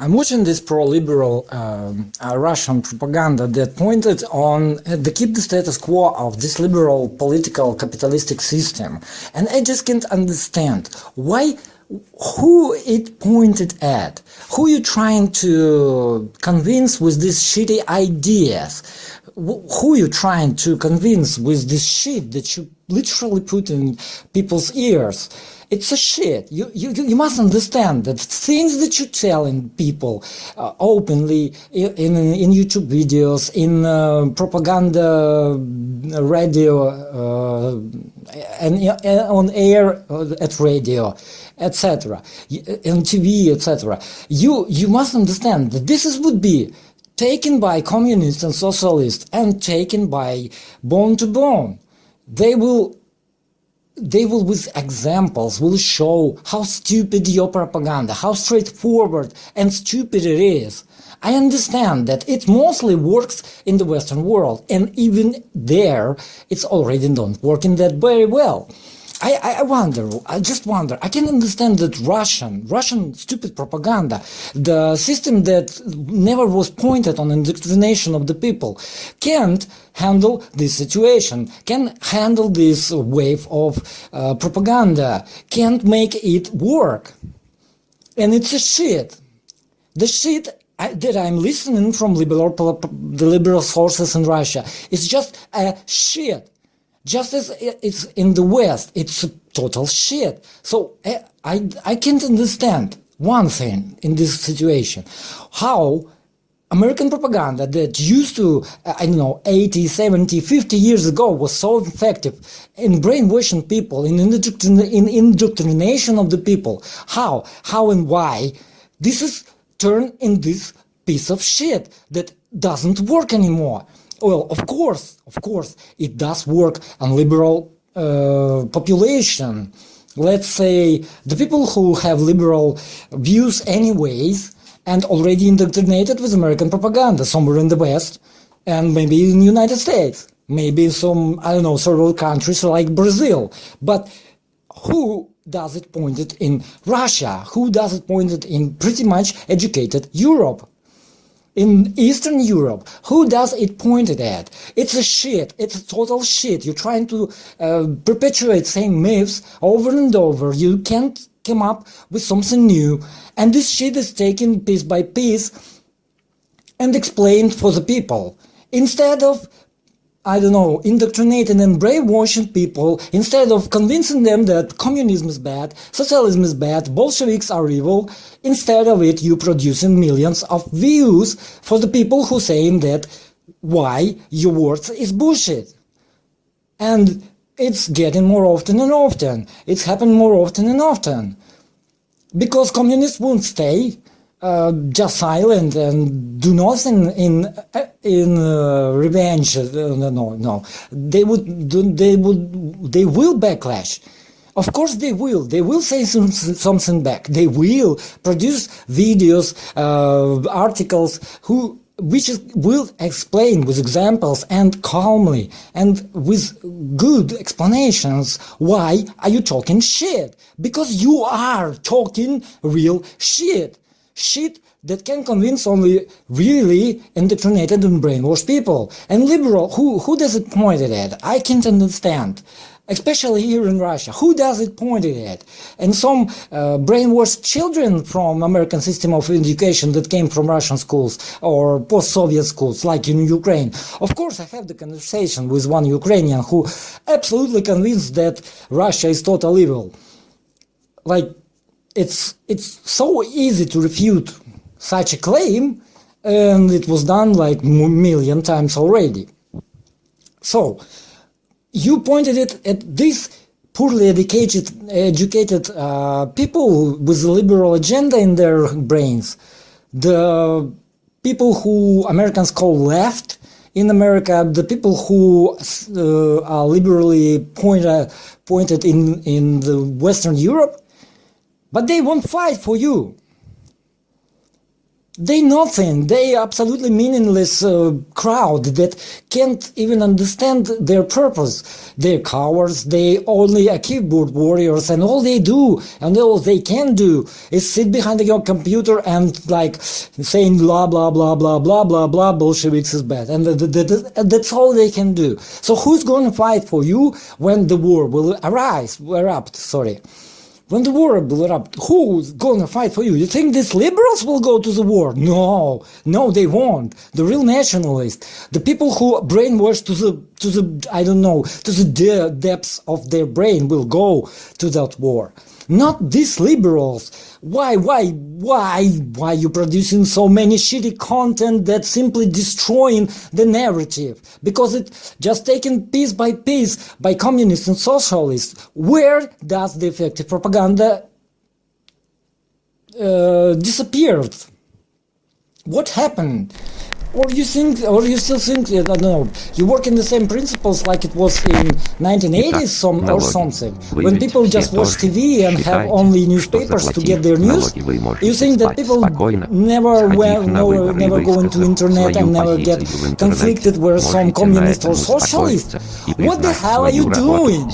I'm watching this pro-liberal Russian propaganda that pointed on the keep the status quo of this liberal political capitalistic system. And I just can't understand why, who it pointed at, who you trying to convince with these shitty ideas, who you trying to convince with this shit that you literally put in people's ears. It's a shit. You must understand that things that you telling people openly in YouTube videos, in propaganda radio, and on air at radio, etc., on TV, etc. You must understand that this would be taken by communists and socialists and taken by bone to bone. They will with examples will show how stupid your propaganda, how straightforward and stupid it is. I understand that it mostly works in the Western world, and even there it's already not working that very well. I just wonder, I can understand that Russian stupid propaganda, the system that never was pointed on indoctrination of the people, can't handle this situation, can handle this wave of propaganda, can't make it work. And it's a shit. The shit that I'm listening from the liberal sources in Russia is just a shit. Just as it's in the West, it's a total shit. So I can't understand one thing in this situation. How American propaganda that used to, 80, 70, 50 years ago was so effective in brainwashing people, in indoctrination of the people. How and why this is turned in this piece of shit that doesn't work anymore. Well, of course, it does work on liberal population. Let's say the people who have liberal views anyways and already indoctrinated with American propaganda somewhere in the West and maybe in the United States, maybe in some, several countries like Brazil. But who does it pointed in Russia? Who does it pointed in pretty much educated Europe? In Eastern Europe, who does it pointed at? It's a shit. It's a total shit. You're trying to perpetuate same myths over and over. You can't come up with something new. And this shit is taken piece by piece and explained for the people. Instead of, indoctrinating and brainwashing people, instead of convincing them that communism is bad, socialism is bad, Bolsheviks are evil, instead of it you producing millions of views for the people who saying that why your words is bullshit. And it's getting more often and often. It's happening more often and often. Because communists won't stay just silent and do nothing in revenge. No. They will backlash. Of course they will. They will say something back. They will produce videos, articles which will explain with examples and calmly and with good explanations why are you talking shit. Because you are talking real shit. Shit that can convince only really indoctrinated and brainwashed people. And liberal, who does it point it at? I can't understand. Especially here in Russia. Who does it point it at? And some brainwashed children from American system of education that came from Russian schools or post-Soviet schools, like in Ukraine. Of course, I have the conversation with one Ukrainian who absolutely convinced that Russia is total evil. Like, it's so easy to refute such a claim, and it was done like million times already. So, you pointed it at these poorly educated people with a liberal agenda in their brains. The people who Americans call left in America, the people who are liberally pointed in the Western Europe, but they won't fight for you. They nothing. They absolutely meaningless crowd that can't even understand their purpose. They're cowards. They only are keyboard warriors, and all they do and all they can do is sit behind your computer and like saying blah blah blah blah blah blah blah. Bolsheviks is bad, and that's all they can do. So who's going to fight for you when the war will erupt? Sorry. When the war will erupt, who's gonna fight for you? You think these liberals will go to the war? No, they won't. The real nationalists, the people who brainwashed to the I don't know, to the depths of their brain will go to that war. Not these liberals. Why you producing so many shitty content that simply destroying the narrative? Because it's just taken piece by piece by communists and socialists. Where does the effective propaganda disappeared? What happened? Or you still think, I don't know, you work in the same principles like it was in 1980s or something, when people just watch TV and have only newspapers to get their news. You think that people never go into internet and never get conflicted with some communist or socialist? What the hell are you doing?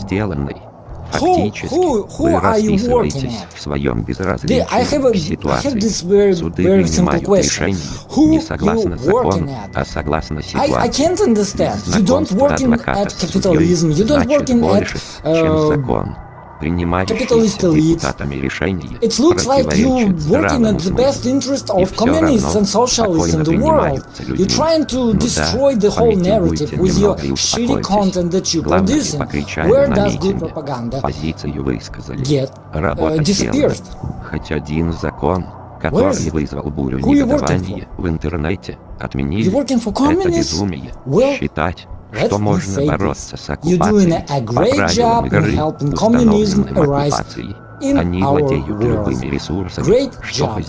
Who are you working at? I have this very simple question. Who you working at? I can't understand. You don't work at capitalism. You don't work at capitalist elite. It looks like you're working at the best interest of communists and socialists in the world. You're trying to destroy the whole narrative with your shitty content that you're producing. Where does good propaganda get disappeared? Where is it? Who are you working for? You're working for communists? Well, let me say this. You're doing a great job in helping communism arise in our world. Great job.